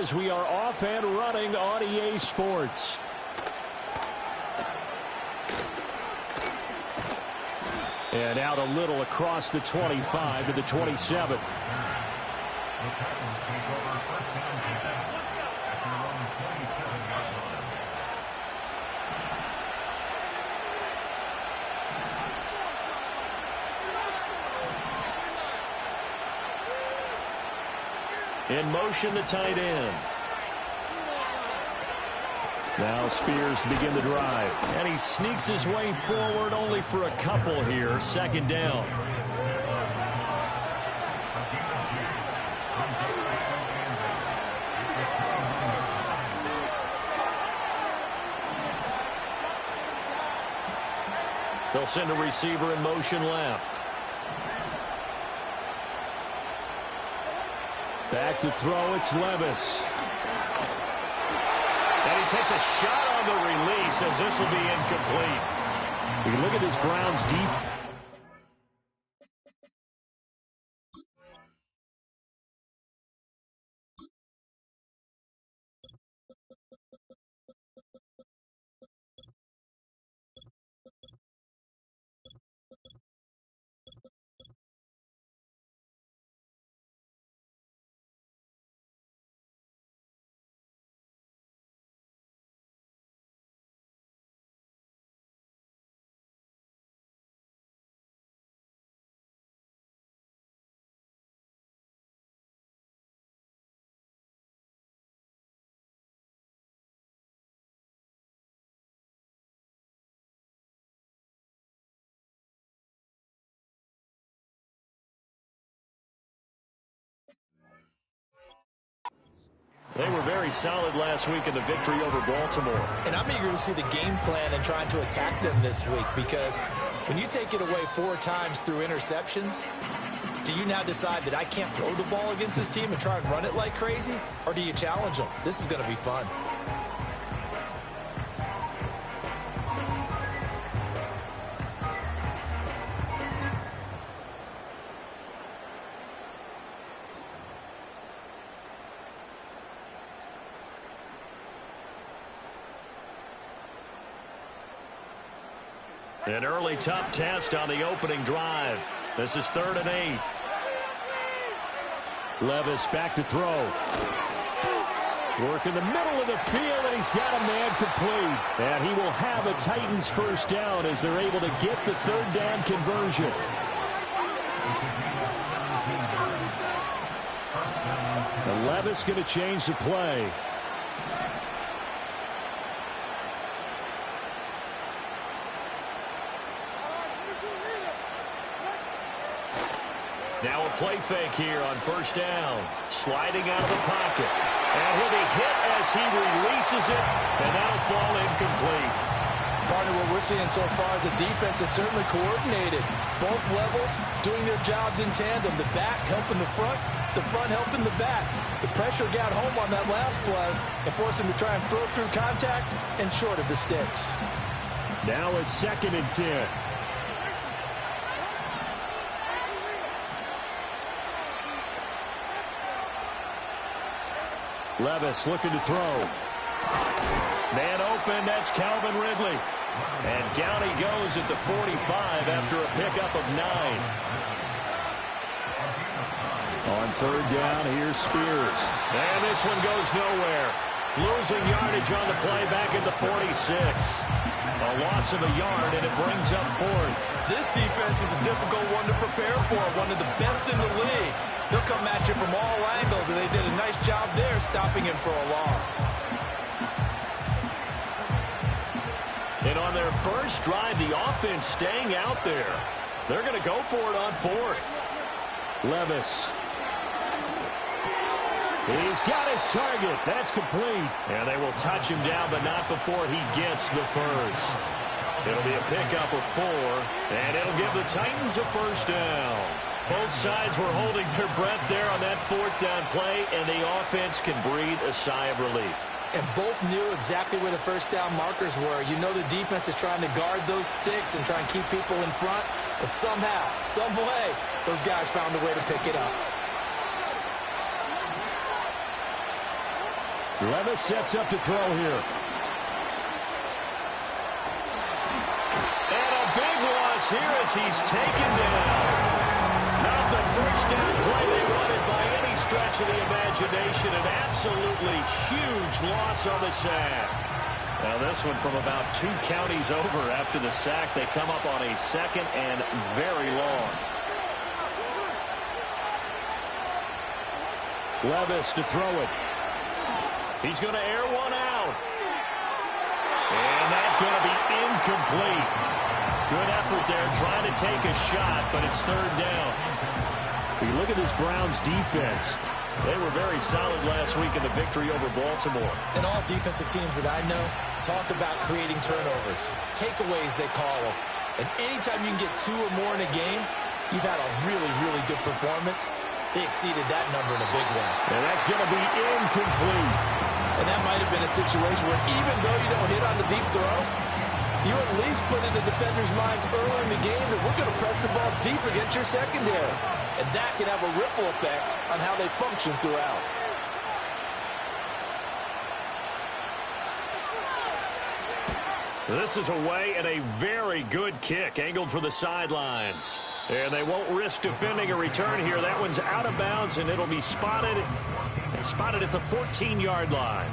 as we are off and running on EA Sports. And out a little across the 25 to the 27. In motion, the tight end. Now Spears to begin the drive. And he sneaks his way forward only for a couple here. Second down. They'll send a receiver in motion left. Back to throw, it's Levis. And he takes a shot on the release as this will be incomplete. We look at this Browns defense. They were very solid last week in the victory over Baltimore. And I'm eager to see the game plan and trying to attack them this week, because when you take it away 4 times through interceptions, do you now decide that I can't throw the ball against this team and try and run it like crazy? Or do you challenge them? This is going to be fun. An early tough test on the opening drive. This is 3rd and 8. Levis back to throw. Work in the middle of the field, and he's got a man complete. And he will have a Titans first down as they're able to get the 3rd down conversion. And Levis going to change the play. Now a play fake here on first down. Sliding out of the pocket. And he'll be hit as he releases it, and that'll fall incomplete. Partner, what we're seeing so far is the defense is certainly coordinated. Both levels doing their jobs in tandem. The back helping the front helping the back. The pressure got home on that last play and forced him to try and throw through contact and short of the sticks. Now a 2nd and 10. Levis looking to throw. Man open, that's Calvin Ridley. And down he goes at the 45 after a pickup of 9. On 3rd down, here's Spears. And this one goes nowhere. Losing yardage on the play back at the 46. A loss of a yard, and it brings up 4th. This defense is a difficult one to prepare for, one of the best in the league. They'll come at you from all angles, and they did a nice job there stopping him for a loss. And on their first drive, the offense staying out there. They're going to go for it on 4th. Levis. He's got his target. That's complete. And they will touch him down, but not before he gets the first. It'll be a pickup of 4, and it'll give the Titans a first down. Both sides were holding their breath there on that 4th down play, and the offense can breathe a sigh of relief. And both knew exactly where the first down markers were. You know the defense is trying to guard those sticks and try and keep people in front, but somehow, some way, those guys found a way to pick it up. Levis sets up to throw here. And a big loss here as he's taken down. Not the first down play they wanted by any stretch of the imagination. An absolutely huge loss on the sack. Now this one from about 2 counties over after the sack. They come up on a 2nd and very long. Levis to throw it. He's going to air one out. And that's going to be incomplete. Good effort there trying to take a shot, but it's 3rd down. If you look at this Browns defense, they were very solid last week in the victory over Baltimore. And all defensive teams that I know talk about creating turnovers. Takeaways, they call them. And anytime you can get 2 or more in a game, you've had a really, really good performance. They exceeded that number in a big way. And that's going to be incomplete. And that might have been a situation where even though you don't hit on the deep throw, you at least put in the defender's minds early in the game that we're going to press the ball deep against your secondary. And that can have a ripple effect on how they function throughout. This is away and a very good kick angled for the sidelines. And they won't risk defending a return here. That one's out of bounds, and it'll be spotted at the 14-yard line.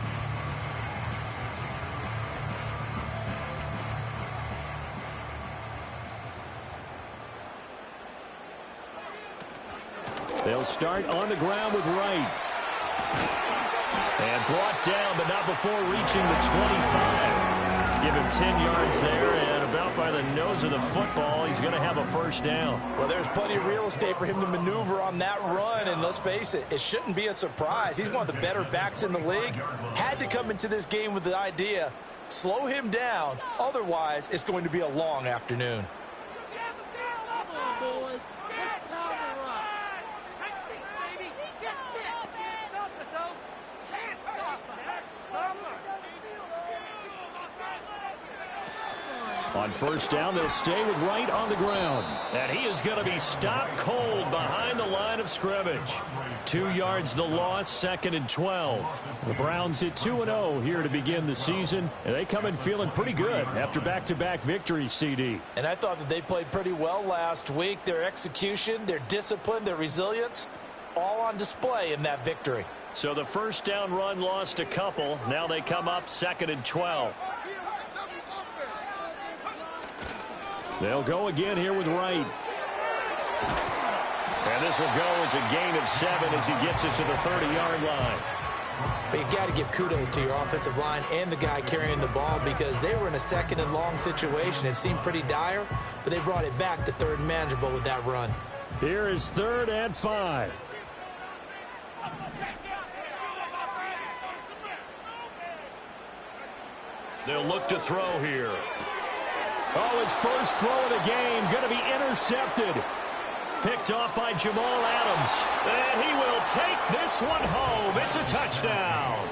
They'll start on the ground with Wright. And brought down, but not before reaching the 25. Give him 10 yards there, and about by the nose of the football, he's going to have a 1st down. Well, there's plenty of real estate for him to maneuver on that run, and let's face it, it shouldn't be a surprise. He's one of the better backs in the league. Had to come into this game with the idea, slow him down, otherwise it's going to be a long afternoon. On 1st down, they'll stay with Wright on the ground. And he is going to be stopped cold behind the line of scrimmage. 2 yards the loss, 2nd and 12. The Browns hit 2-0 here to begin the season, and they come in feeling pretty good after back-to-back victories, CD. And I thought that they played pretty well last week. Their execution, their discipline, their resilience, all on display in that victory. So the 1st down run lost a couple. Now they come up 2nd and 12. They'll go again here with Wright. And this will go as a gain of 7 as he gets it to the 30-yard line. But you got to give kudos to your offensive line and the guy carrying the ball because they were in a 2nd and long situation. It seemed pretty dire, but they brought it back to 3rd and manageable with that run. Here is 3rd and 5. They'll look to throw here. Oh, his first throw of the game going to be intercepted. Picked off by Jamal Adams. And he will take this one home. It's a touchdown.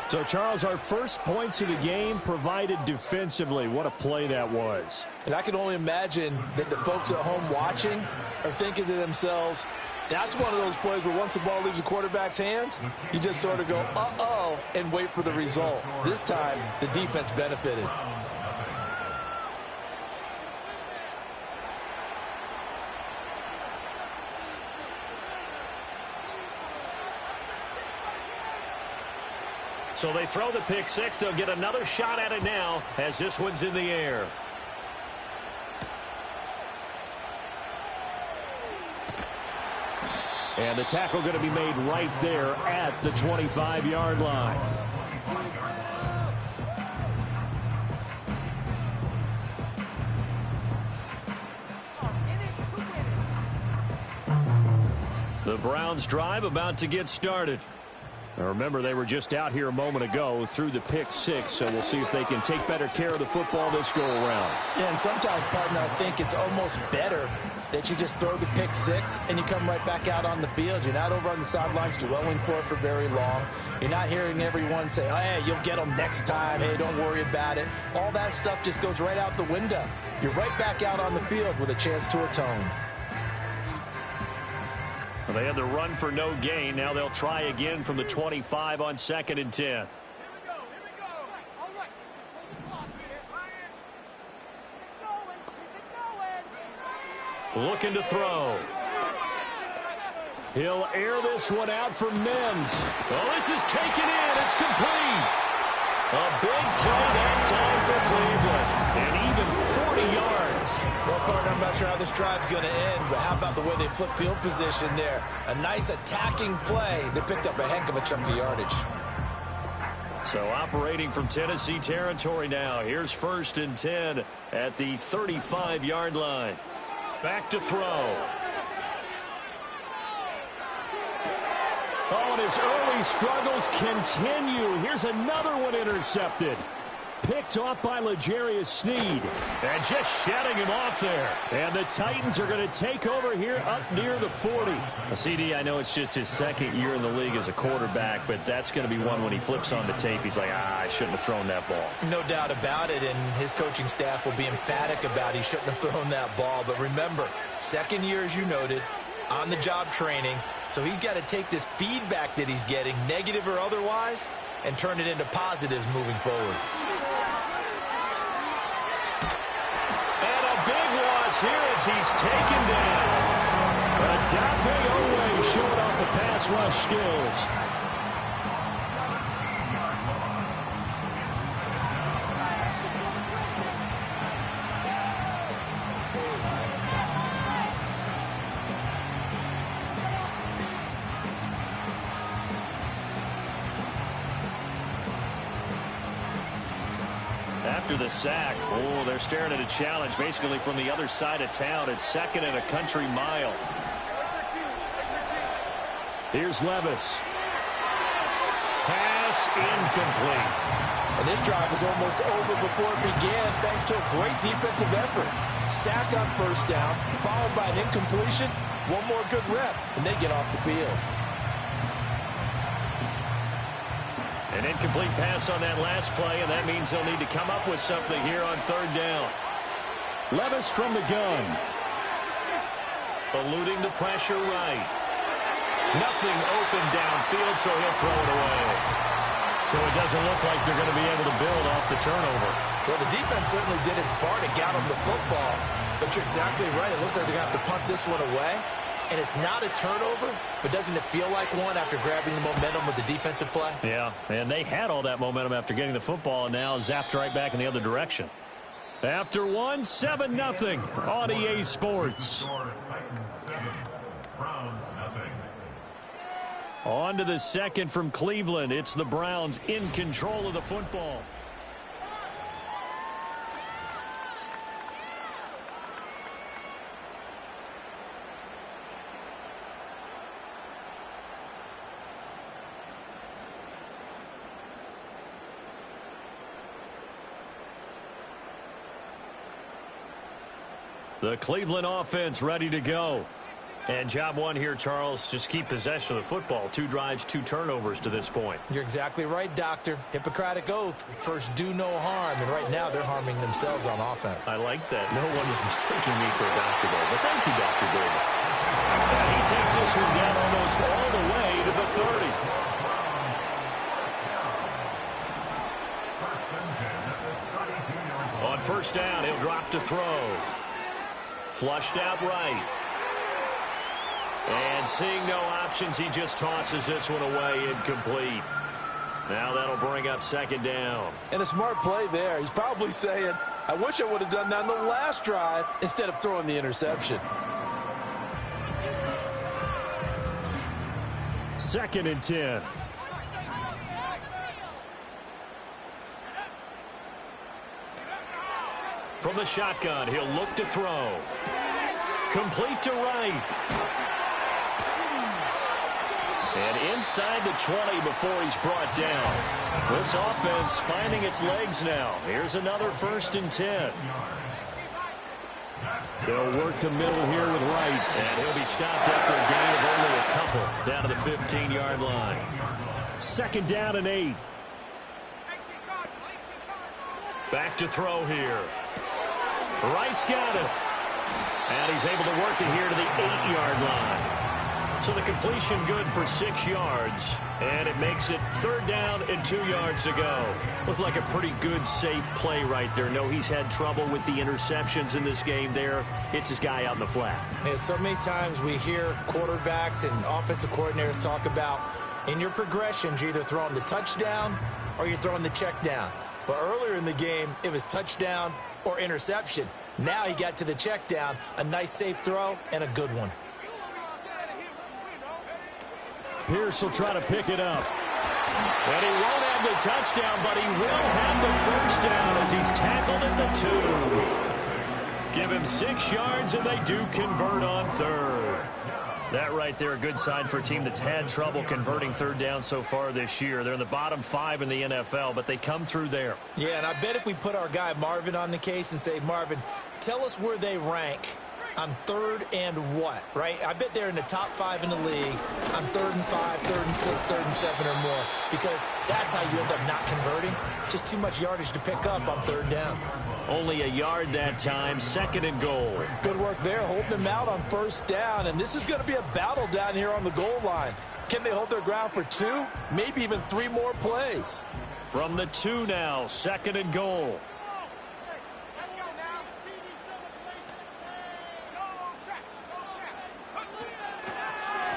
So, Charles, our first points of the game provided defensively. What a play that was. And I can only imagine that the folks at home watching are thinking to themselves, that's one of those plays where once the ball leaves the quarterback's hands, you just sort of go, uh-oh, and wait for the result. This time, the defense benefited. So they throw the pick 6. They'll get another shot at it now as this one's in the air. And the tackle going to be made right there at the 25-yard line. The Browns drive about to get started. Now remember, they were just out here a moment ago through the pick 6, so we'll see if they can take better care of the football this go-around. Yeah, and sometimes, partner, I think it's almost better that you just throw the pick 6 and you come right back out on the field. You're not over on the sidelines dwelling for it for very long. You're not hearing everyone say, oh, hey, you'll get them next time. Hey, don't worry about it. All that stuff just goes right out the window. You're right back out on the field with a chance to atone. They had the run for no gain. Now they'll try again from the 25 on 2nd and 10. Looking to throw. He'll air this one out for Mims. Oh, this is taken in. It's complete. A big play that time for Cleveland. And even 40 yards. Well, partner, I'm not sure how this drive's going to end, but how about the way they flip field position there? A nice attacking play. They picked up a heck of a chunk of yardage. So operating from Tennessee territory now. Here's 1st and 10 at the 35-yard line. Back to throw. Oh, and his early struggles continue. Here's another one intercepted. Picked off by L'Jarius Sneed. And just shutting him off there. And the Titans are going to take over here up near the 40. CD, I know it's just his 2nd year in the league as a quarterback, but that's going to be one when he flips on the tape. He's like, I shouldn't have thrown that ball. No doubt about it, and his coaching staff will be emphatic about he shouldn't have thrown that ball. But remember, 2nd year, as you noted, on-the-job training. So he's got to take this feedback that he's getting, negative or otherwise, and turn it into positives moving forward. Here as he's taken down. Dafe Owe showing off the pass rush skills. After the sack, they're staring at a challenge basically from the other side of town. It's 2nd and a country mile. Here's Levis. Pass incomplete. And this drive was almost over before it began thanks to a great defensive effort. Sack on 1st down, followed by an incompletion. One more good rep, and they get off the field. An incomplete pass on that last play, and that means they'll need to come up with something here on 3rd down. Levis from the gun. Eluding the pressure right. Nothing open downfield, so he'll throw it away. So it doesn't look like they're going to be able to build off the turnover. Well, the defense certainly did its part and got them the football. But you're exactly right. It looks like they're going to have to punt this one away. And it's not a turnover, but doesn't it feel like one after grabbing the momentum with the defensive play? Yeah, and they had all that momentum after getting the football, and now zapped right back in the other direction. After one, 7-0 on EA Sports. On to the 2nd from Cleveland. It's the Browns in control of the football. The Cleveland offense ready to go. And job one here, Charles, just keep possession of the football. 2 drives, 2 turnovers to this point. You're exactly right, Doctor. Hippocratic oath. First, do no harm. And right now, they're harming themselves on offense. I like that. No one is mistaking me for a doctor, though. But thank you, Dr. Davis. And he takes this one down almost all the way to the 30. On 1st down, he'll drop to throw. Flushed out right. And seeing no options, he just tosses this one away incomplete. Now that'll bring up 2nd down. And a smart play there. He's probably saying, I wish I would have done that on the last drive instead of throwing the interception. 2nd and 10. From the shotgun, he'll look to throw. Complete to right. And inside the 20 before he's brought down. This offense finding its legs now. Here's another 1st and 10. They'll work the middle here with Wright. And he'll be stopped after a gain of only a couple down to the 15-yard line. 2nd down and 8. Back to throw here. Wright's got it. And he's able to work it here to the 8-yard line. So the completion good for 6 yards, and it makes it 3rd down and 2 yards to go. Looked like a pretty good, safe play right there. No, he's had trouble with the interceptions in this game there. Hits his guy out in the flat. Yeah, so many times we hear quarterbacks and offensive coordinators talk about in your progressions, you're either throwing the touchdown or you're throwing the check down. But earlier in the game, it was touchdown or interception. Now he got to the check down, a nice safe throw, and a good one. Pierce will try to pick it up. And he won't have the touchdown, but he will have the 1st down as he's tackled at the 2. Give him 6 yards, and they do convert on 3rd. That right there, a good sign for a team that's had trouble converting 3rd down so far this year. They're in the bottom 5 in the NFL, but they come through there. Yeah, and I bet if we put our guy Marvin on the case and say, Marvin, tell us where they rank on 3rd and what, right? I bet they're in the top 5 in the league on 3rd and 5, 3rd and 6, 3rd and 7 or more, because that's how you end up not converting. Just too much yardage to pick up on 3rd down. Only a yard that time, 2nd and goal. Good work there, holding them out on 1st down, and this is going to be a battle down here on the goal line. Can they hold their ground for 2, maybe even 3 more plays? From the 2 now, 2nd and goal.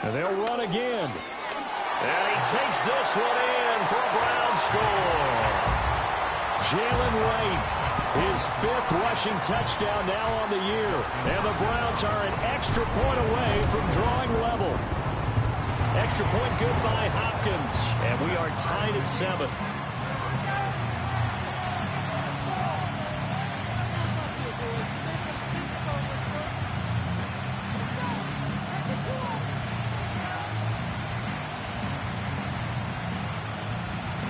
And they'll run again. And he takes this one in for a Brown score. Jalen Wright, his 5th rushing touchdown now on the year. And the Browns are an extra point away from drawing level. Extra point good by Hopkins. And we are tied at 7.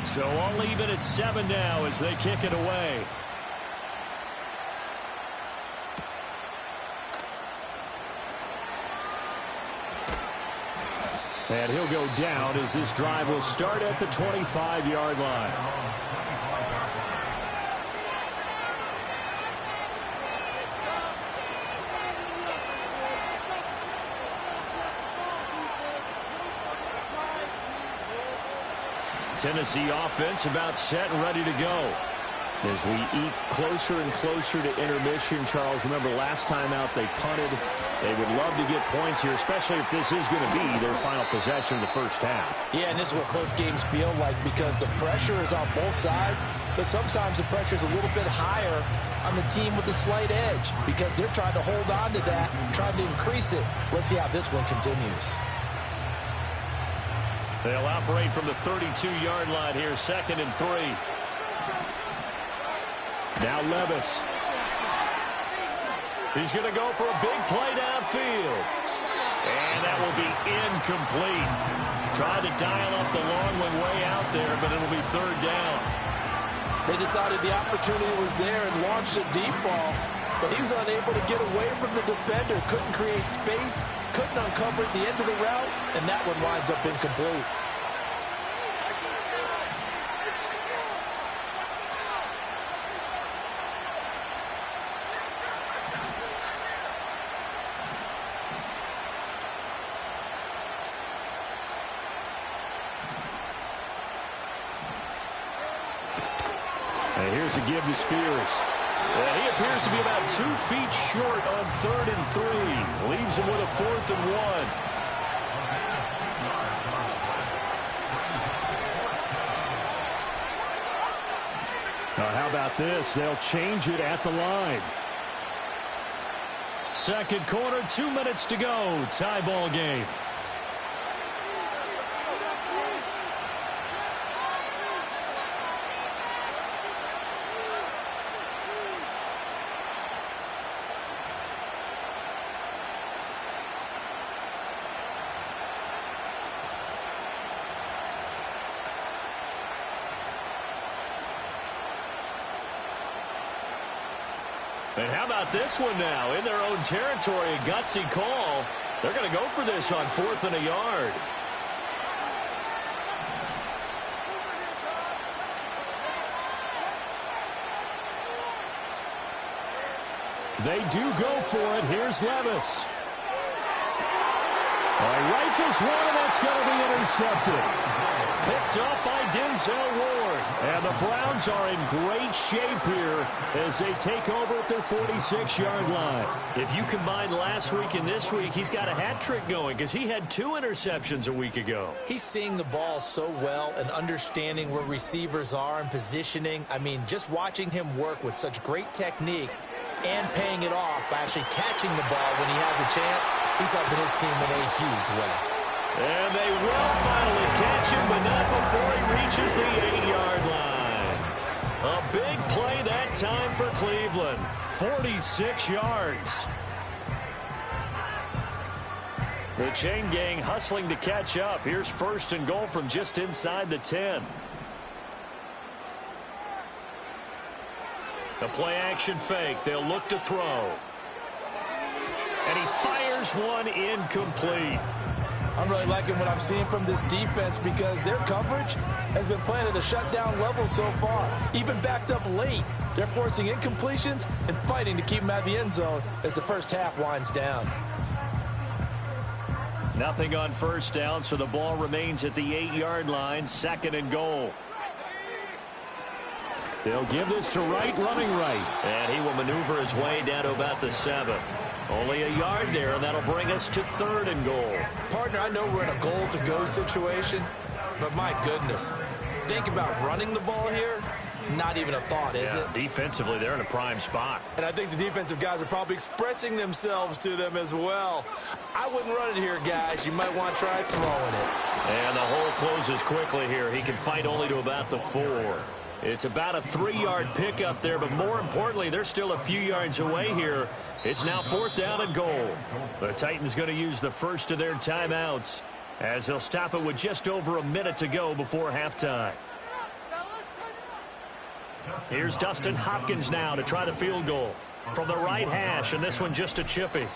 So all even at 7 now as they kick it away. And he'll go down as this drive will start at the 25-yard line. Tennessee offense about set and ready to go. As we eat closer and closer to intermission, Charles, remember last time out they punted. They would love to get points here, especially if this is going to be their final possession of the 1st half. Yeah, and this is what close games feel like because the pressure is on both sides, but sometimes the pressure is a little bit higher on the team with the slight edge because they're trying to hold on to that, trying to increase it. Let's see how this one continues. They'll operate from the 32-yard line here, 2nd and 3. Now Levis. He's going to go for a big play downfield. And that will be incomplete. Tried to dial up the long one way out there, but it'll be 3rd down. They decided the opportunity was there and launched a deep ball, but he was unable to get away from the defender, couldn't create space, couldn't uncover at the end of the route, and that one winds up incomplete. And here's a give to Spears. He appears to be about 2 feet short on 3rd and 3. Leaves him with a 4th and 1. Now, how about this? They'll change it at the line. 2nd quarter, 2 minutes to go. Tie ball game. And how about this one now? In their own territory, a gutsy call. They're going to go for this on 4th and a yard. They do go for it. Here's Levis. All right, rifles one, and that's going to be intercepted. Picked up by Denzel Ward. And the Browns are in great shape here as they take over at their 46-yard line. If you combine last week and this week, he's got a hat trick going because he had 2 interceptions a week ago. He's seeing the ball so well and understanding where receivers are and positioning. I mean, just watching him work with such great technique and paying it off by actually catching the ball when he has a chance, he's helping his team in a huge way. And they will finally catch him, but not before he reaches the 8-yard line. A big play that time for Cleveland. 46 yards. The chain gang hustling to catch up. Here's 1st and goal from just inside the 10. The play action fake. They'll look to throw. And he fires one incomplete. I'm really liking what I'm seeing from this defense because their coverage has been playing at a shutdown level so far. Even backed up late, they're forcing incompletions and fighting to keep them out of the end zone as the first half winds down. Nothing on 1st down, so the ball remains at the 8-yard line, 2nd and goal. They'll give this to Wright, running right. And he will maneuver his way down to about the 7. Only a yard there, and that'll bring us to 3rd and goal. Partner, I know we're in a goal-to-go situation, but my goodness, think about running the ball here. Not even a thought, is it? Defensively, they're in a prime spot. And I think the defensive guys are probably expressing themselves to them as well. I wouldn't run it here, guys. You might want to try throwing it. And the hole closes quickly here. He can fight only to about the 4. It's about a 3-yard pickup there, but more importantly, they're still a few yards away here. It's now 4th down and goal. The Titans going to use the first of their timeouts as they'll stop it with just over a minute to go before halftime. Here's Dustin Hopkins now to try the field goal from the right hash, and this one just a chippy.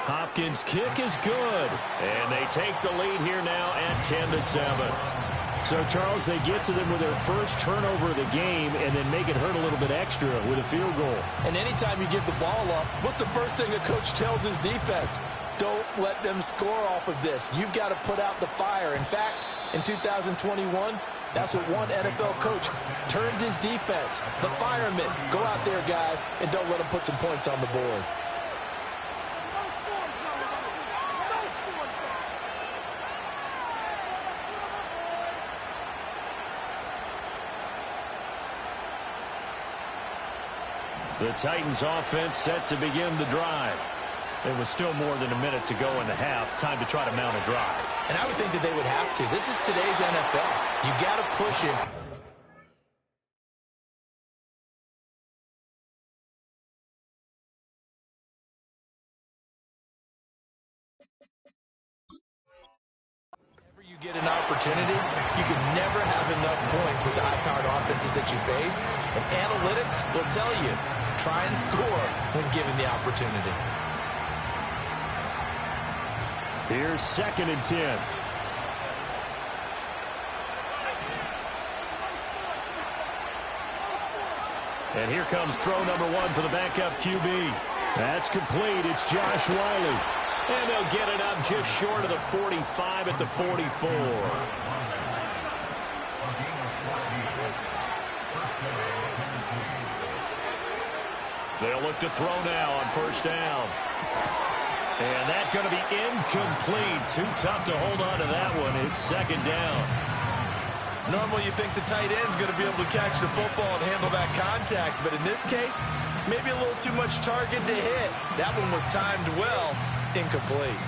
Hopkins' kick is good, and they take the lead here now at 10-7. So, Charles, they get to them with their first turnover of the game and then make it hurt a little bit extra with a field goal. And anytime you give the ball up, what's the first thing a coach tells his defense? Don't let them score off of this. You've got to put out the fire. In fact, in 2021, that's what one NFL coach turned his defense. The firemen. Go out there, guys, and don't let them put some points on the board. The Titans offense set to begin the drive. There was still more than a minute to go in the half. Time to try to mount a drive. And I would think that they would have to. This is today's NFL. You got to push it. Whenever you get an opportunity, you can never have enough points with the high-powered offenses that you face. And analytics will tell you, try and score when given the opportunity. Here's 2nd and 10. And here comes throw number 1 for the backup QB. That's complete. It's Josh Wiley. And they'll get it up just short of the 45 at the 44. They'll look to throw now on 1st down. And that's going to be incomplete. Too tough to hold on to that one. It's 2nd down. Normally you think the tight end's going to be able to catch the football and handle that contact. But in this case, maybe a little too much target to hit. That one was timed well. Incomplete.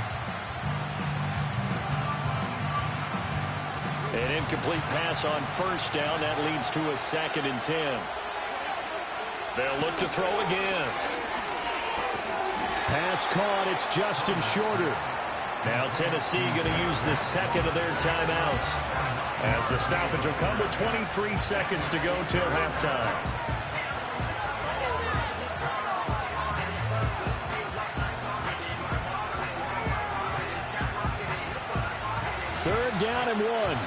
An incomplete pass on 1st down. That leads to a 2nd and 10. They'll look to throw again. Pass caught. It's Justin Shorter. Now Tennessee going to use the 2nd of their timeouts as the stoppage will come with 23 seconds to go till halftime. Third down and 1.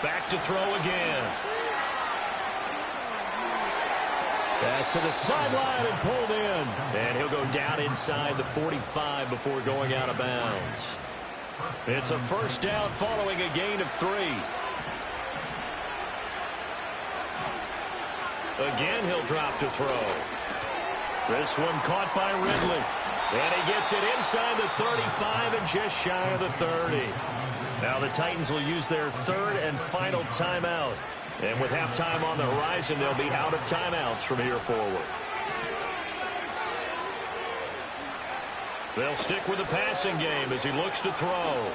Back to throw again. Pass to the sideline and pulled in. And he'll go down inside the 45 before going out of bounds. It's a first down following a gain of 3. Again, he'll drop to throw. This one caught by Ridley. And he gets it inside the 35 and just shy of the 30. Now the Titans will use their third and final timeout. And with halftime on the horizon, they'll be out of timeouts from here forward. They'll stick with the passing game as he looks to throw.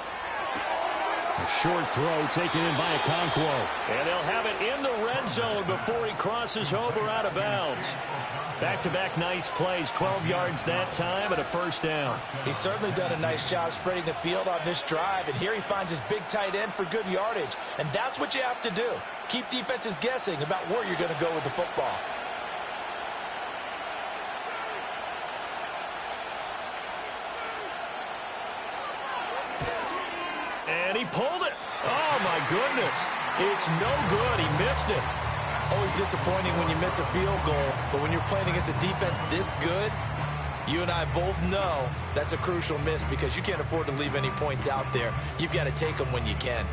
A short throw taken in by Okonkwo. And they'll have it in the red zone before he crosses over out of bounds. Back-to-back nice plays, 12 yards that time and a first down. He's certainly done a nice job spreading the field on this drive, and here he finds his big tight end for good yardage. And that's what you have to do. Keep defenses guessing about where you're going to go with the football. And he pulled it. Oh, my goodness. It's no good. He missed it. Always disappointing when you miss a field goal, but when you're playing against a defense this good, you and I both know that's a crucial miss because you can't afford to leave any points out there. You've got to take them when you can.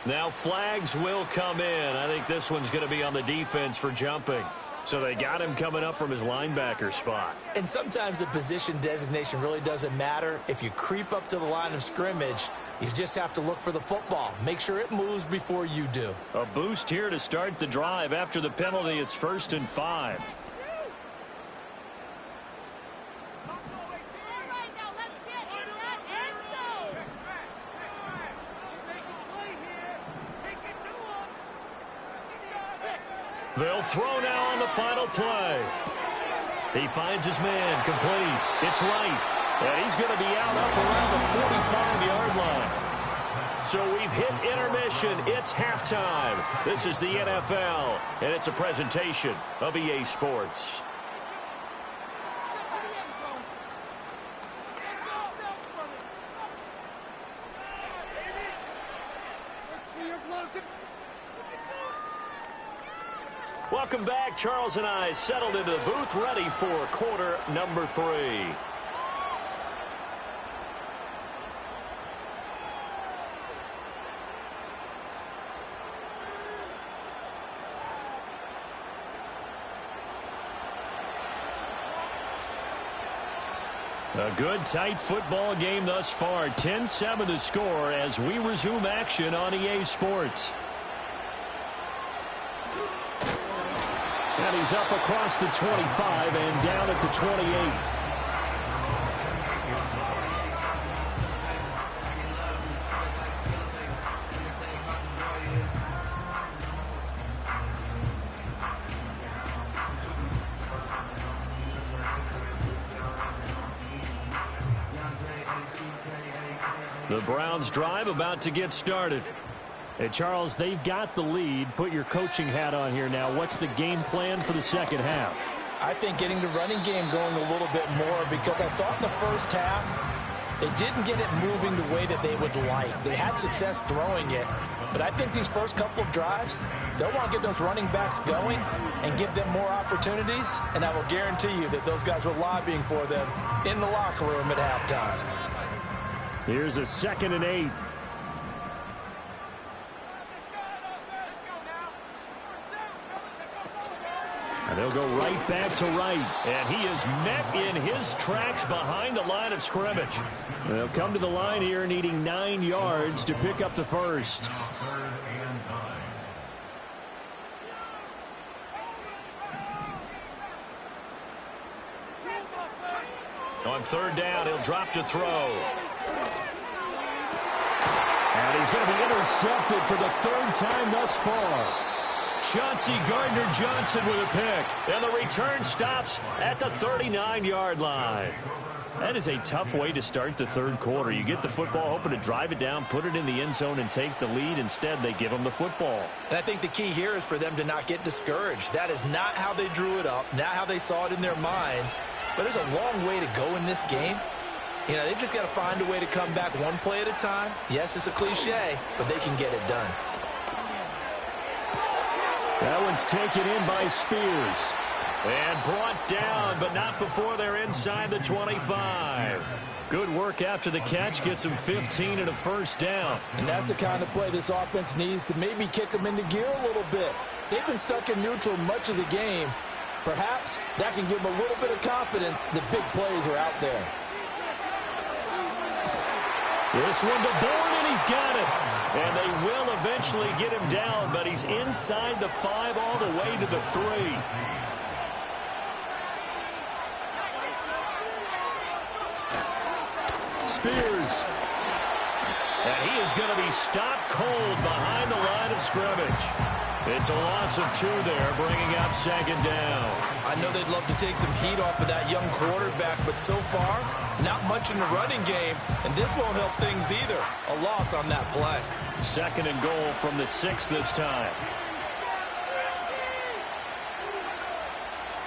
Now flags will come in. I think this one's going to be on the defense for jumping. So they got him coming up from his linebacker spot. And sometimes the position designation really doesn't matter. If you creep up to the line of scrimmage, you just have to look for the football. Make sure it moves before you do. A boost here to start the drive. After the penalty, it's 1st and 5. They'll throw now on the final play. He finds his man, complete. It's right. And he's going to be out up around the 45-yard line. So we've hit intermission. It's halftime. This is the NFL, and it's a presentation of EA Sports. Welcome back. Charles and I settled into the booth, ready for quarter number 3. A good, tight football game thus far. 10-7 the score as we resume action on EA Sports. And he's up across the 25 and down at the 28. The Browns drive about to get started. Hey, Charles, they've got the lead. Put your coaching hat on here now. What's the game plan for the second half? I think getting the running game going a little bit more because I thought in the first half they didn't get it moving the way that they would like. They had success throwing it, but I think these first couple of drives, they'll want to get those running backs going and give them more opportunities, and I will guarantee you that those guys were lobbying for them in the locker room at halftime. Here's a 2nd and 8. And they'll go right back to right. And he is met in his tracks behind the line of scrimmage. They'll come to the line here needing 9 yards to pick up the first. On 3rd down, he'll drop to throw. And he's going to be intercepted for the 3rd time thus far. Chauncey Gardner-Johnson with a pick. And the return stops at the 39-yard line. That is a tough way to start the 3rd quarter. You get the football, hoping to drive it down, put it in the end zone, and take the lead. Instead, they give them the football. And I think the key here is for them to not get discouraged. That is not how they drew it up, not how they saw it in their minds. but there's a long way to go in this game. You know, they've just got to find a way to come back one play at a time. Yes, it's a cliche, but they can get it done. That one's taken in by Spears. And brought down, but not before they're inside the 25. Good work after the catch. Gets them 15 and a first down. And that's the kind of play this offense needs to maybe kick them into gear a little bit. They've been stuck in neutral much of the game. Perhaps that can give them a little bit of confidence. The big plays are out there. This one to Bourne, and he's got it. And they will eventually get him down, but he's inside the 5 all the way to the 3. Spears. And he is going to be stopped cold behind the line of scrimmage. It's a loss of 2 there, bringing up second down. I know they'd love to take some heat off of that young quarterback, but so far, not much in the running game, and this won't help things either. A loss on that play. Second and goal from the 6 this time.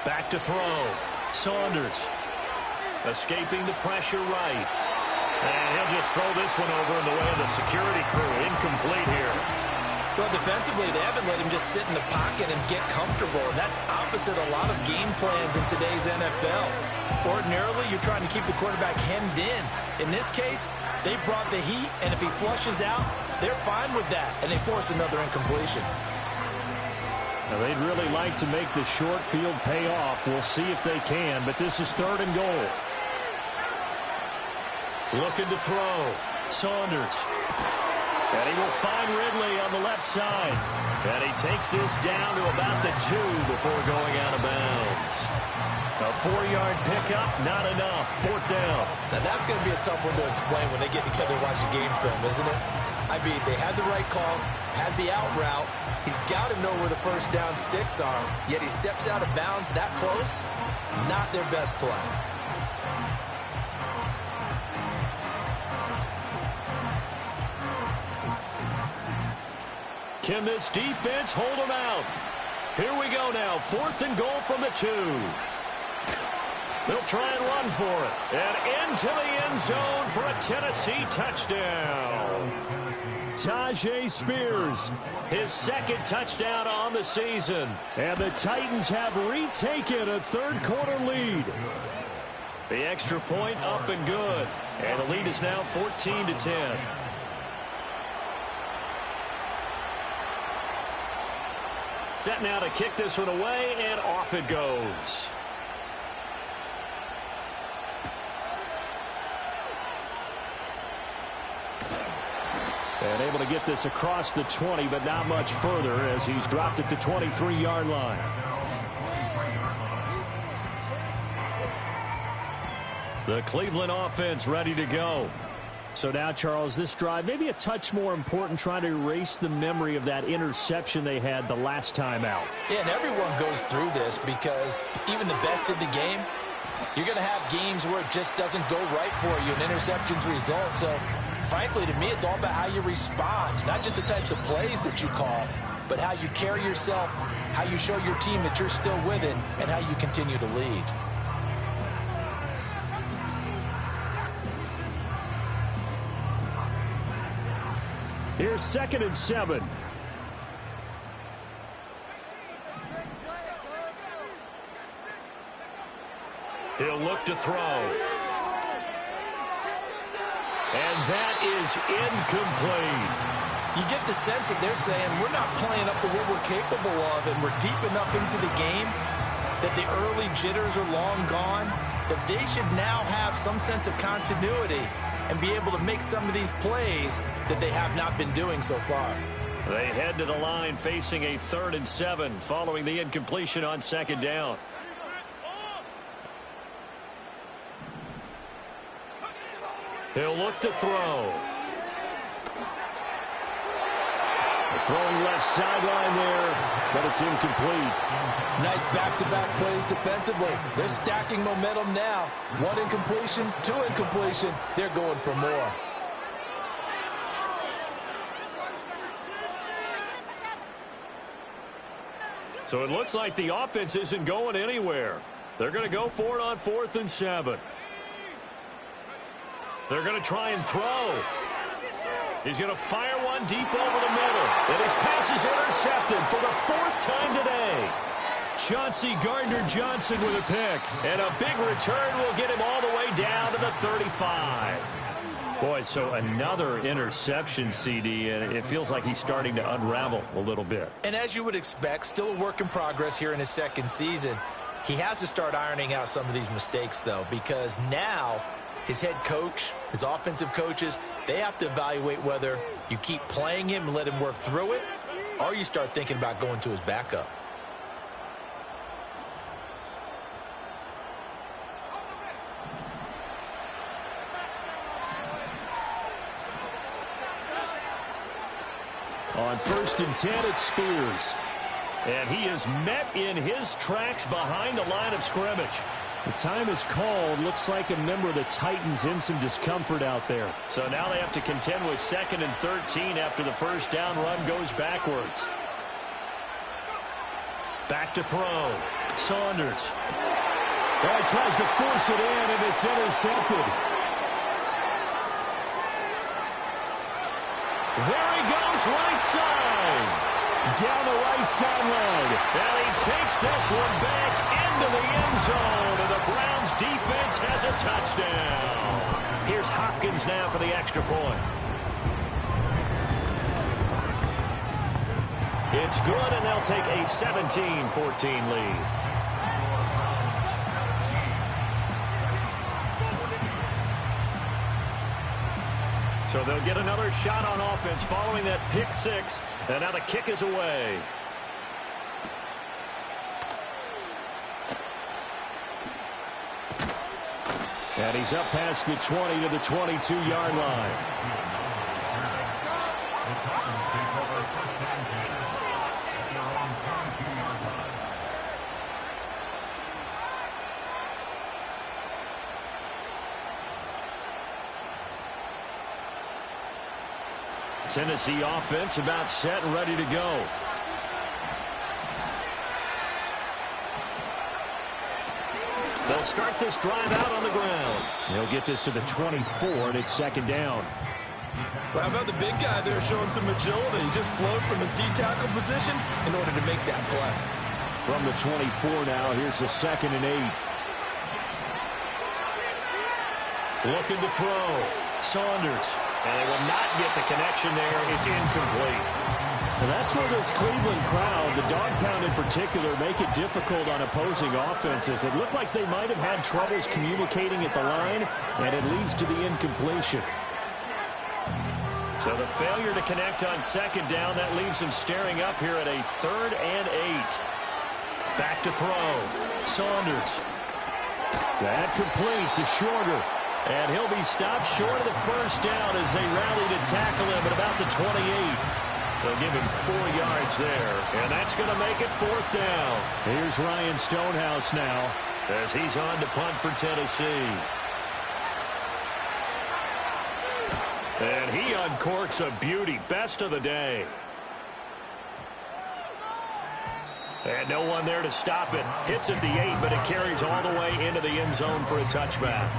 Back to throw. Saunders escaping the pressure right. And he'll just throw this one over in the way of the security crew. Incomplete here. Well, defensively, they haven't let him just sit in the pocket and get comfortable, and that's opposite a lot of game plans in today's NFL. Ordinarily, you're trying to keep the quarterback hemmed in. In this case, they brought the heat, and if he flushes out, they're fine with that, and they force another incompletion. Now, they'd really like to make the short field pay off. We'll see if they can, but this is 3rd and goal. Looking to throw. Saunders. And he will find Ridley on the left side. And he takes this down to about the 2 before going out of bounds. A 4-yard pickup, not enough. 4th down. Now, that's going to be a tough one to explain when they get together and watch the game film, isn't it? I mean, they had the right call, had the out route. He's got to know where the first down sticks are, yet he steps out of bounds that close. Not their best play. Can this defense hold them out? Here we go now. 4th and goal from the 2. They'll try and run for it. And into the end zone for a Tennessee touchdown. Tajay Spears, his 2nd touchdown on the season. And the Titans have retaken a 3rd-quarter lead. The extra point up and good. And the lead is now 14-10. Set now to kick this one away, and off it goes. And able to get this across the 20, but not much further as he's dropped at the 23-yard line. The Cleveland offense ready to go. So now, Charles, this drive maybe a touch more important, trying to erase the memory of that interception they had the last time out. Yeah, and everyone goes through this because even the best in the game, you're going to have games where it just doesn't go right for you, and interceptions result. So, frankly, to me, it's all about how you respond, not just the types of plays that you call, but how you carry yourself, how you show your team that you're still with it, and how you continue to lead. Here's 2nd and 7. He'll look to throw. And that is incomplete. You get the sense that they're saying we're not playing up to what we're capable of, and we're deep enough into the game that the early jitters are long gone, that they should now have some sense of continuity and be able to make some of these plays that they have not been doing so far. They head to the line facing a 3rd and 7 following the incompletion on 2nd down. He'll look to throw. Throwing left sideline there, but it's incomplete. Nice back-to-back plays defensively. They're stacking momentum now. 1 incompletion, 2 incompletion. They're going for more. So it looks like the offense isn't going anywhere. They're going to go for it on 4th and 7. They're going to try and throw. He's going to fire one deep over the middle. And his pass is intercepted for the 4th time today. Chauncey Gardner-Johnson with a pick. And a big return will get him all the way down to the 35. Boy, so another interception, CD, and it feels like he's starting to unravel a little bit. And as you would expect, still a work in progress here in his second season. He has to start ironing out some of these mistakes, though, because now his head coach, his offensive coaches, they have to evaluate whether you keep playing him and let him work through it, or you start thinking about going to his backup. On 1st and 10, it's Spears. And he is met in his tracks behind the line of scrimmage. The time is called. Looks like a member of the Titans in some discomfort out there. So now they have to contend with 2nd and 13 after the first down run goes backwards. Back to throw. Saunders. Oh, he tries to force it in, and it's intercepted. There he goes, right side. Down the right sideline. And he takes this one back into the end zone. And the Browns defense has a touchdown. Here's Hopkins now for the extra point. It's good, and they'll take a 17-14 lead. So they'll get another shot on offense following that pick six. And now the kick is away. And he's up past the 20 to the 22-yard line. Tennessee offense about set and ready to go. They'll start this drive out on the ground. They'll get this to the 24, and it's 2nd down. Well, how about the big guy there showing some agility? He just flowed from his D-tackle position in order to make that play. From the 24 now, here's the 2nd and 8. Looking to throw. Saunders. And they will not get the connection there. It's incomplete. And that's where this Cleveland crowd, the dog pound in particular, make it difficult on opposing offenses. It looked like they might have had troubles communicating at the line, and it leads to the incompletion. So the failure to connect on 2nd down, that leaves them staring up here at a 3rd and 8. Back to throw. Saunders. That complete to Shorter. And he'll be stopped short of the first down as they rally to tackle him at about the 28. They'll give him 4 yards there, and that's going to make it 4th down. Here's Ryan Stonehouse now as he's on to punt for Tennessee. And he uncorks a beauty. Best of the day. And no one there to stop it. Hits at the 8, but it carries all the way into the end zone for a touchback.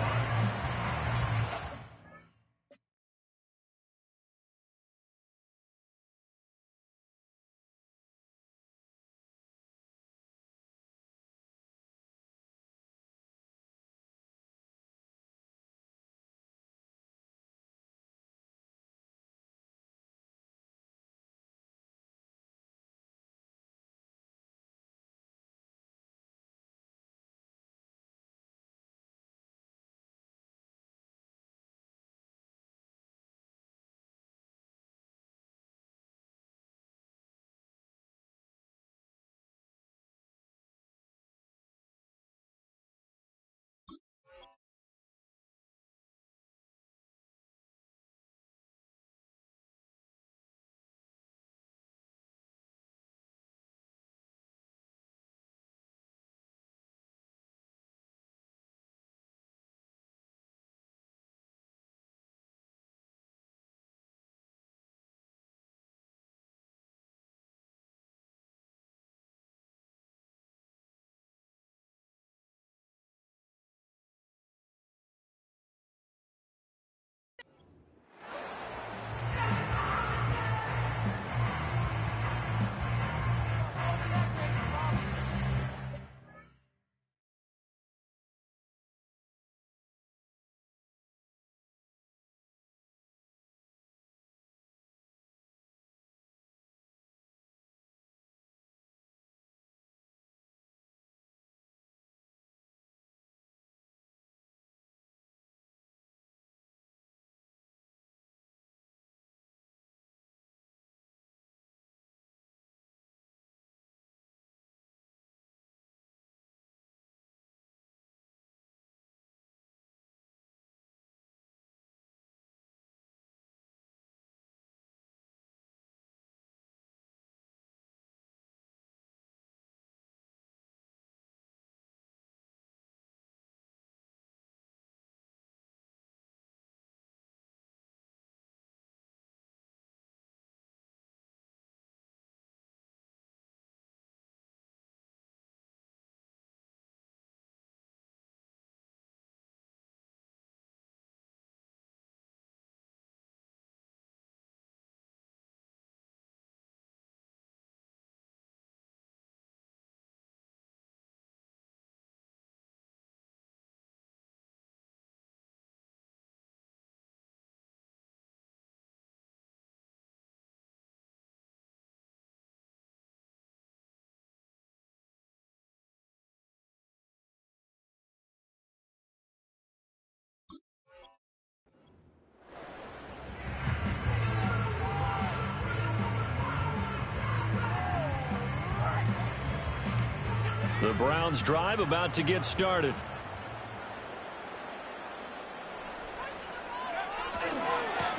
The Browns drive about to get started.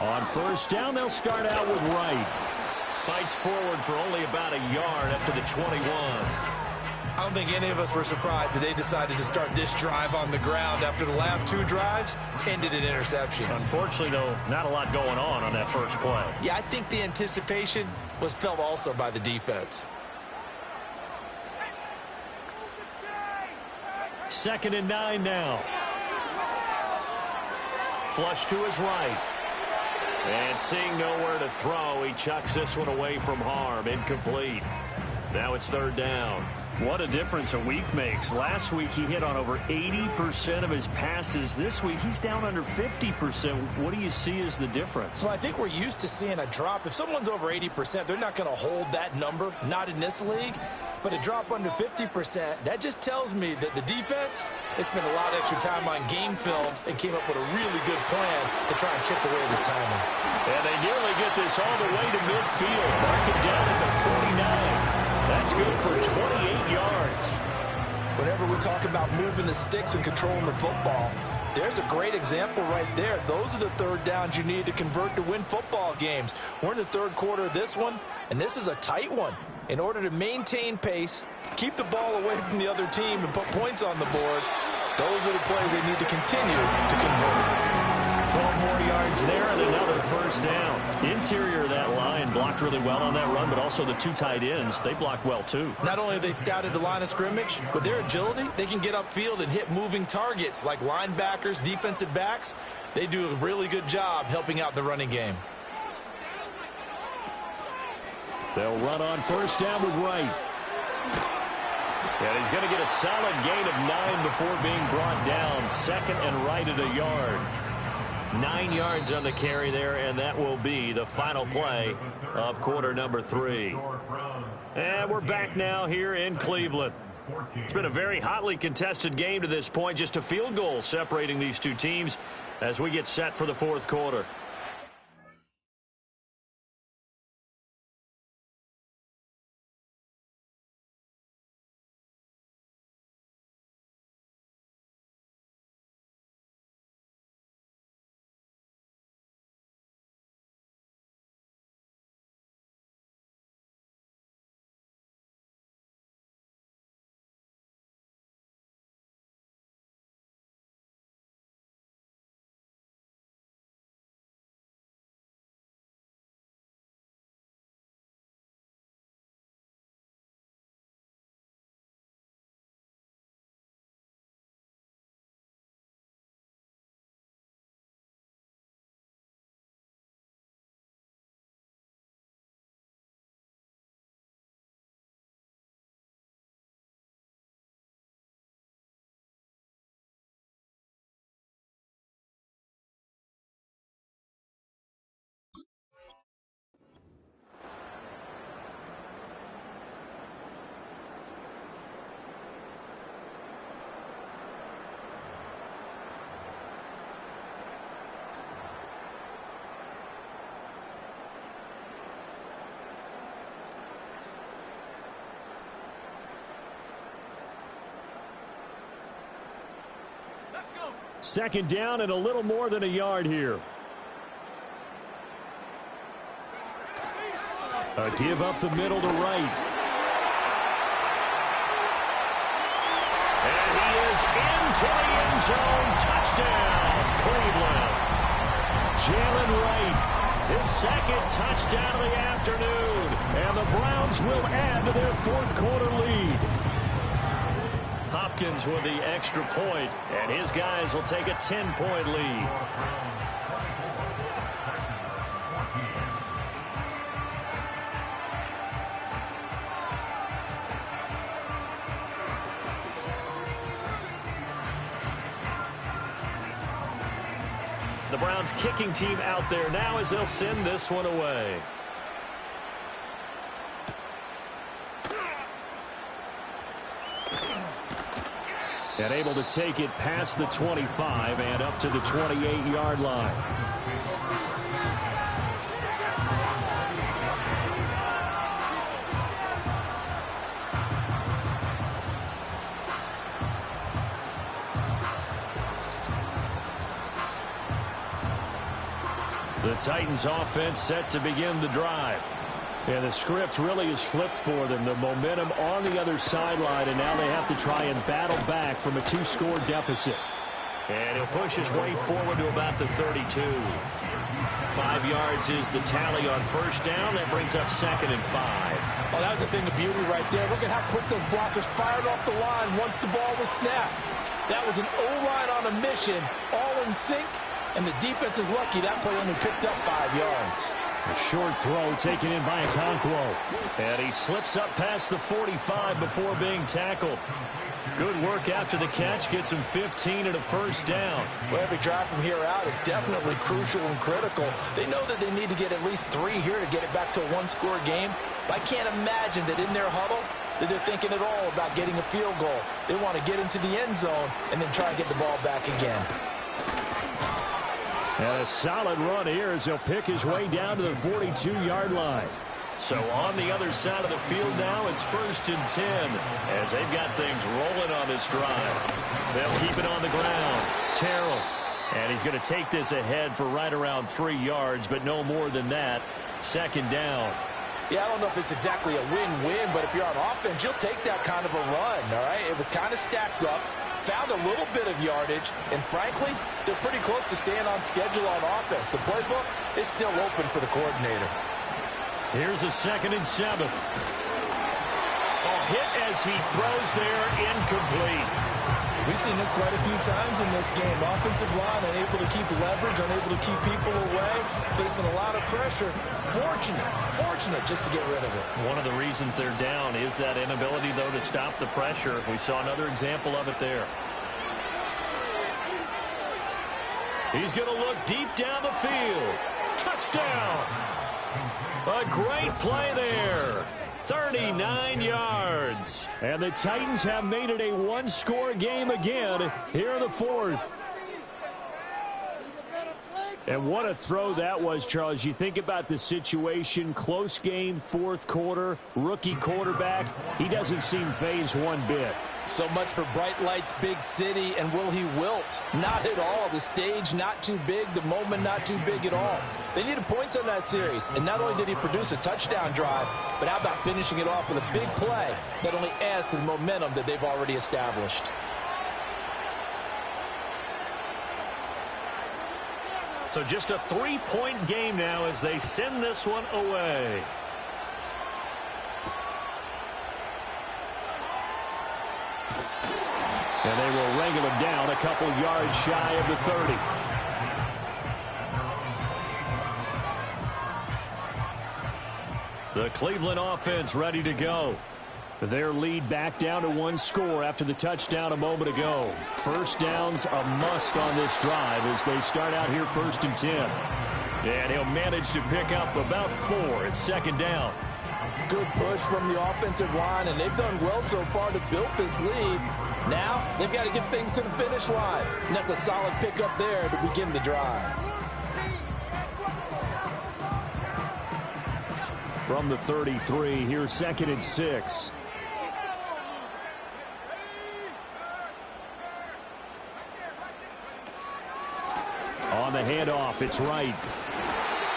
On first down, they'll start out with Wright. Fights forward for only about a yard up to the 21. I don't think any of us were surprised that they decided to start this drive on the ground after the last two drives ended in interceptions. Unfortunately, though, not a lot going on that first play. Yeah, I think the anticipation was felt also by the defense. 2nd and 9 now. Flush to his right. And seeing nowhere to throw, he chucks this one away from harm. Incomplete. Now it's 3rd down. What a difference a week makes. Last week he hit on over 80% of his passes. This week he's down under 50%. What do you see as the difference? Well, I think we're used to seeing a drop. If someone's over 80%, they're not going to hold that number, not in this league. But a drop under 50%, that just tells me that the defense has spent a lot of extra time on game films and came up with a really good plan to try and chip away this timing. And they nearly get this all the way to midfield. Mark it down at the 49. That's good for 28 yards. Whenever we talk about moving the sticks and controlling the football, there's a great example right there. Those are the 3rd downs you need to convert to win football games. We're in the 3rd quarter of this one, and this is a tight one. In order to maintain pace, keep the ball away from the other team, and put points on the board, those are the plays they need to continue to convert. 12 more yards there and another 1st down. Interior of that line blocked really well on that run, but also the 2 tight ends, they blocked well too. Not only have they scouted the line of scrimmage, with their agility, they can get upfield and hit moving targets like linebackers, defensive backs. They do a really good job helping out the running game. They'll run on 1st down with Wright. And he's going to get a solid gain of 9 before being brought down. 2nd and right at a yard. 9 yards on the carry there, and that will be the final play of quarter number 3. And we're back now here in Cleveland. It's been a very hotly contested game to this point. Just a field goal separating these two teams as we get set for the 4th quarter. Second down and a little more than a yard here. A give up the middle to Wright. And he is into the end zone. Touchdown, Cleveland. Jalen Wright, his 2nd touchdown of the afternoon. And the Browns will add to their 4th quarter lead. Hopkins with the extra point, and his guys will take a 10-point lead. The Browns kicking team out there now as they'll send this one away. And able to take it past the 25 and up to the 28-yard line. Titans offense set to begin the drive. Yeah, the script really is flipped for them. The momentum on the other sideline, and now they have to try and battle back from a 2-score deficit. And he'll push his way forward to about the 32. 5 yards is the tally on first down. That brings up 2nd and 5. Oh, that was a thing of beauty right there. Look at how quick those blockers fired off the line once the ball was snapped. That was an O-line on a mission, all in sync, and the defense is lucky that play only picked up 5 yards. A short throw taken in by Okonkwo. And he slips up past the 45 before being tackled. Good work after the catch. Gets him 15 and a first down. Well, every drive from here out is definitely crucial and critical. They know that they need to get at least 3 here to get it back to a 1-score game. But I can't imagine that in their huddle that they're thinking at all about getting a field goal. They want to get into the end zone and then try and get the ball back again. And a solid run here as he'll pick his way down to the 42-yard line. So on the other side of the field now, it's 1st and 10 as they've got things rolling on this drive. They'll keep it on the ground. Terrell. And he's going to take this ahead for right around 3 yards, but no more than that. 2nd down. Yeah, I don't know if it's exactly a win-win, but if you're on offense, you'll take that kind of a run, all right? It was kind of stacked up. Found a little bit of yardage, and frankly, they're pretty close to staying on schedule on offense. The playbook is still open for the coordinator. Here's a 2nd and 7. Hit as he throws there, incomplete. We've seen this quite a few times in this game. Offensive line unable to keep leverage, unable to keep people away, facing a lot of pressure. Fortunate just to get rid of it. One of the reasons they're down is that inability, though, to stop the pressure. We saw another example of it there. He's going to look deep down the field. Touchdown! A great play there. 39 yards. And the Titans have made it a 1-score game again here in the 4th. And what a throw that was, Charles. You think about the situation, close game, 4th quarter, rookie quarterback. He doesn't seem fazed one bit. So much for bright lights, big city, and will he wilt? Not at all. The stage not too big, the moment not too big at all. They needed points on that series, and not only did he produce a touchdown drive, but how about finishing it off with a big play that only adds to the momentum that they've already established. So just a 3-point game now as they send this one away. And they will wrangle him down a couple yards shy of the 30. The Cleveland offense ready to go. Their lead back down to 1 score after the touchdown a moment ago. First down's a must on this drive as they start out here 1st and 10. And he'll manage to pick up about 4 at 2nd down. Good push from the offensive line, and they've done well so far to build this lead. Now, they've got to get things to the finish line. And that's a solid pickup there to begin the drive. From the 33, here's 2nd and 6. On the handoff, it's Wright.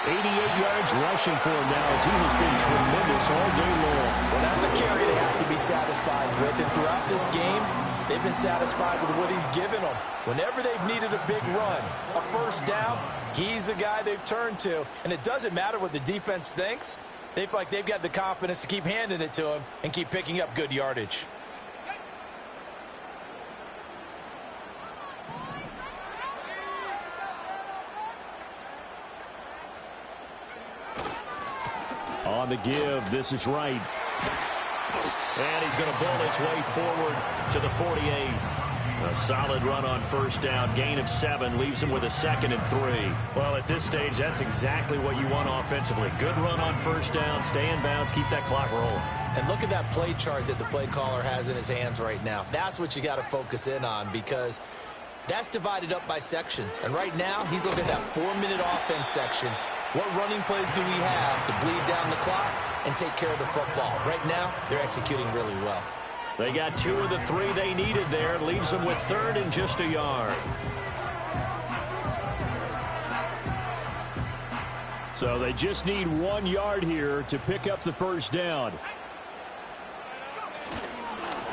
88 yards rushing for him now as he has been tremendous all day long. Well, that's a carry they have to be satisfied with. And throughout this game, they've been satisfied with what he's given them. Whenever they've needed a big run, a first down, he's the guy they've turned to. And it doesn't matter what the defense thinks. They feel like they've got the confidence to keep handing it to him and keep picking up good yardage. On the give, this is Wright. And he's going to bull his way forward to the 48. A solid run on first down. Gain of 7 leaves him with a 2nd and 3. Well, at this stage, that's exactly what you want offensively. Good run on first down. Stay in bounds. Keep that clock rolling. And look at that play chart that the play caller has in his hands right now. That's what you got to focus in on because that's divided up by sections. And right now, he's looking at that 4-minute offense section. What running plays do we have to bleed down the clock and take care of the football? Right now, they're executing really well. They got 2 of the 3 they needed there. Leaves them with 3rd and just a yard. So they just need 1 yard here to pick up the first down.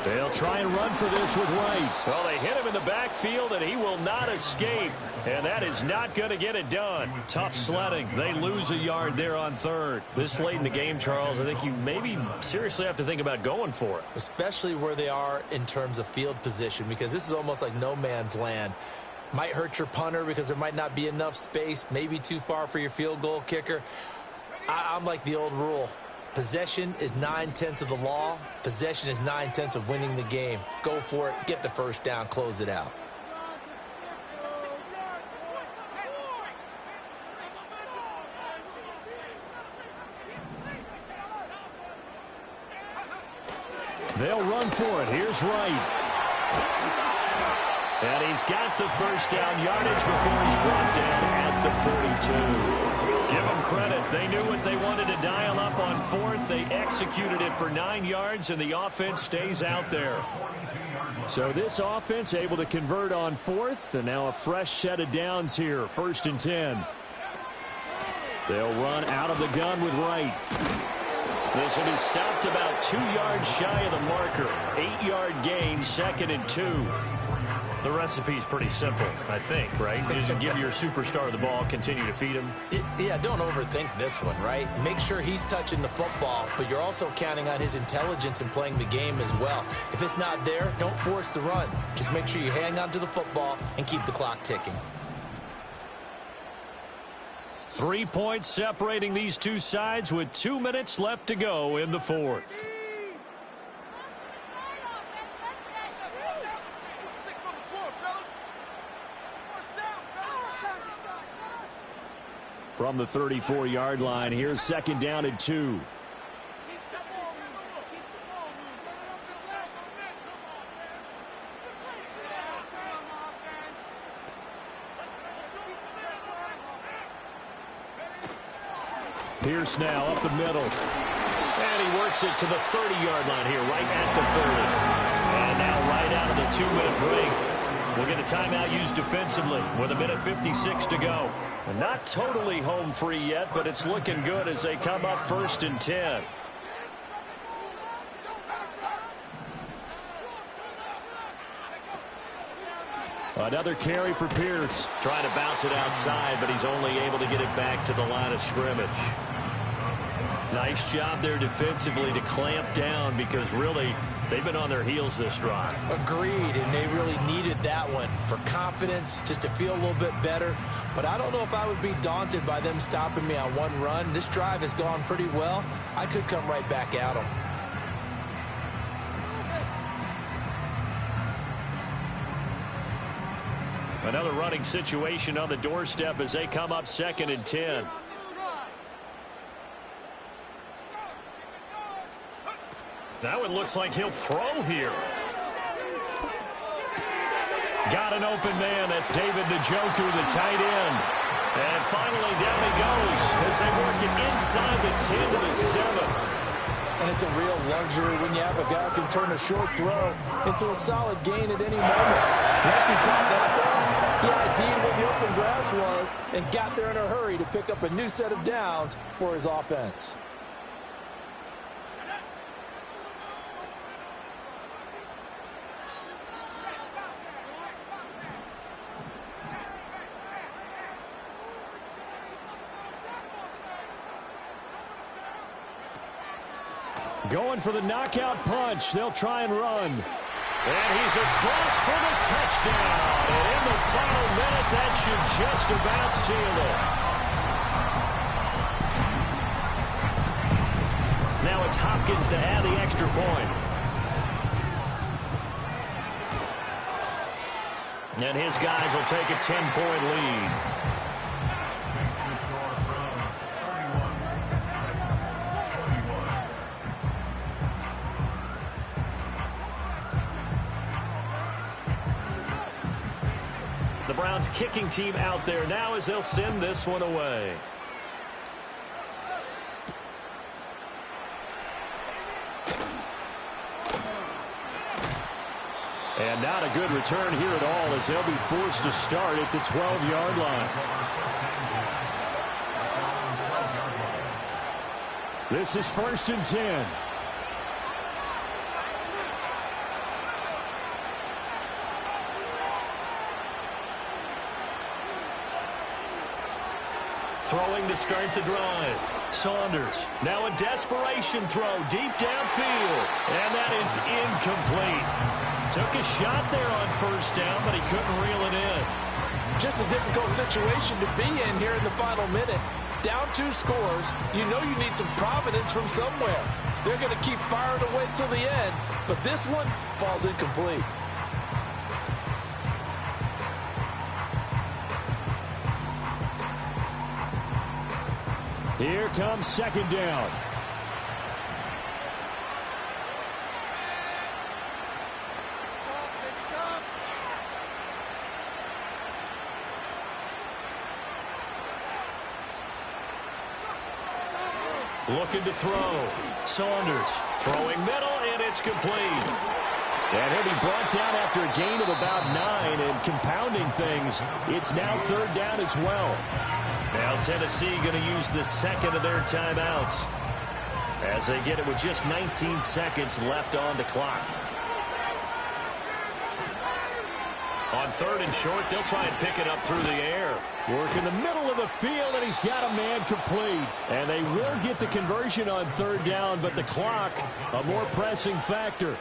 They'll try and run for this with Wright. Well, they hit him in the backfield, and he will not escape. And that is not going to get it done. Tough sledding. They lose a yard there on third. This late in the game, Charles, I think you maybe seriously have to think about going for it. Especially where they are in terms of field position, because this is almost like no man's land. Might hurt your punter because there might not be enough space, maybe too far for your field goal kicker. I'm like the old rule. Possession is 9/10 of the law. Possession is 9/10 of winning the game. Go for it. Get the first down. Close it out. They'll run for it. Here's Wright. And he's got the first down yardage before he's brought down at the 42. Give them credit. They knew what they wanted to dial up on fourth. They executed it for 9 yards, and the offense stays out there. So this offense able to convert on fourth, and now a fresh set of downs here. 1st and 10. They'll run out of the gun with Wright. This one is stopped about 2 yards shy of the marker. 8-yard gain, 2nd and 2. The recipe's pretty simple, I think, right? You just give your superstar the ball, continue to feed him. Yeah, don't overthink this one, right? Make sure he's touching the football, but you're also counting on his intelligence in playing the game as well. If it's not there, don't force the run. Just make sure you hang on to the football and keep the clock ticking. 3 points separating these two sides with 2 minutes left to go in the fourth. From the 34-yard line, here's 2nd down and 2. Pierce now up the middle. And he works it to the 30-yard line here, right at the 30. And now right out of the 2-minute break, we'll get a timeout used defensively with 1:56 to go. And not totally home free yet, but it's looking good as they come up 1st and 10. Another carry for Pierce. Trying to bounce it outside, but he's only able to get it back to the line of scrimmage. Nice job there defensively to clamp down, because really they've been on their heels this drive. Agreed, and they really needed that one for confidence, just to feel a little bit better. But I don't know if I would be daunted by them stopping me on one run. This drive has gone pretty well. I could come right back at them. Another running situation on the doorstep as they come up 2nd and 10. Now it looks like he'll throw here. Got an open man. That's David Njoku, the tight end. And finally down he goes as they work it inside the 10 to the 7. And it's a real luxury when you have a guy who can turn a short throw into a solid gain at any moment. Once he caught that ball, he ID'd where the open grass was and got there in a hurry to pick up a new set of downs for his offense. Going for the knockout punch. They'll try and run. And he's across for the touchdown. And in the final minute, that should just about seal it. Now it's Hopkins to add the extra point. And his guys will take a 10-point lead. The Browns kicking team out there now as they'll send this one away. And not a good return here at all as they'll be forced to start at the 12-yard line. This is 1st and 10. Throwing to start the drive. Saunders. Now a desperation throw deep downfield. And that is incomplete. Took a shot there on 1st down, but he couldn't reel it in. Just a difficult situation to be in here in the final minute. Down 2 scores. You know you need some providence from somewhere. They're going to keep firing away till the end, but this one falls incomplete. Here comes 2nd down. Looking to throw. Saunders throwing middle, and it's complete. And he'll be brought down after a gain of about 9, and compounding things, it's now 3rd down as well. Now Tennessee going to use the second of their timeouts as they get it with just 19 seconds left on the clock. On 3rd and short, they'll try and pick it up through the air. Work in the middle of the field, and he's got a man complete. And they will get the conversion on 3rd down, but the clock, a more pressing factor.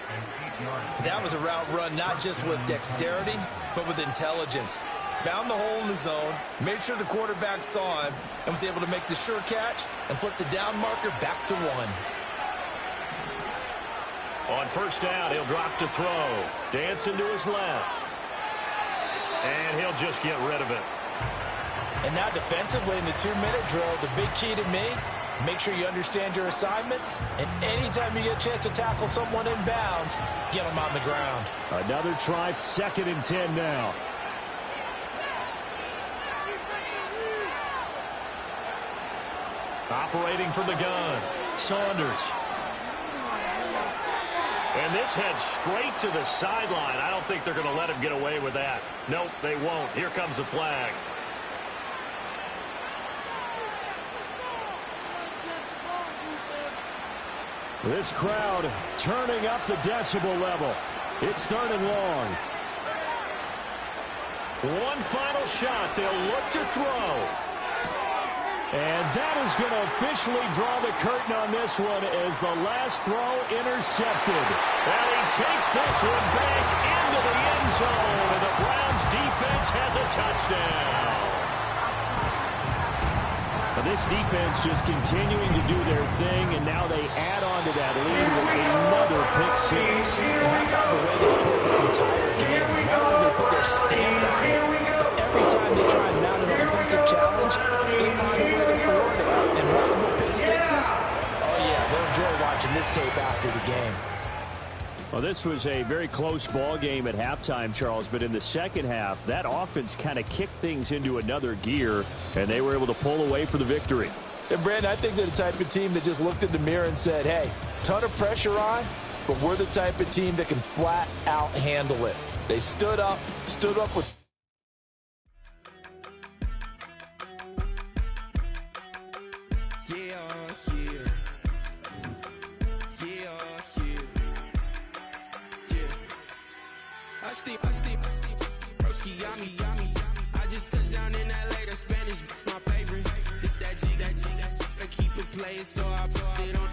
That was a route run not just with dexterity, but with intelligence. Found the hole in the zone, made sure the quarterback saw him, and was able to make the sure catch and flip the down marker back to 1. On 1st down, he'll drop to throw. Dancing to his left. And he'll just get rid of it. And now defensively in the 2-minute drill, the big key to me, make sure you understand your assignments, and anytime you get a chance to tackle someone in bounds, get them on the ground. Another try, 2nd and 10 now. Operating from the gun, Saunders. And this heads straight to the sideline. I don't think they're going to let him get away with that. Nope, they won't. Here comes the flag. This crowd turning up the decibel level. It's 3rd and long. One final shot. They'll look to throw. And that is going to officially draw the curtain on this one as the last throw intercepted. And he takes this one back into the end zone, and the Browns defense has a touchdown. This defense just continuing to do their thing, and now they add on to that lead with another pick 6. And how about the way they played this entire game? Not only they put their stamp on it, but every time they try and mount an offensive challenge, they find a way to thwart it. And multiple pick 6s, oh yeah, they'll enjoy watching this tape after the game. Well, this was a very close ball game at halftime, Charles, but in the second half, that offense kind of kicked things into another gear, and they were able to pull away for the victory. And, Brandon, I think they're the type of team that just looked in the mirror and said, hey, ton of pressure on, but we're the type of team that can flat out handle it. They stood up with... I just touched down in LA, the Spanish, my favorite. This that G, I keep it playing, so I put it on.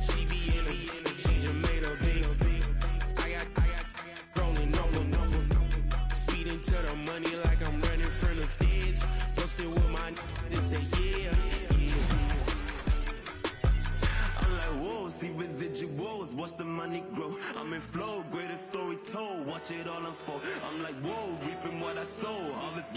She be in the she just made a beat. I got rolling over, speeding to the money like I'm running from the feds. Posted with my they say yeah. I'm like whoa, see residuals, watch the money grow. I'm in flow, greatest story told, watch it all unfold. I'm like whoa, reaping what I sow, harvest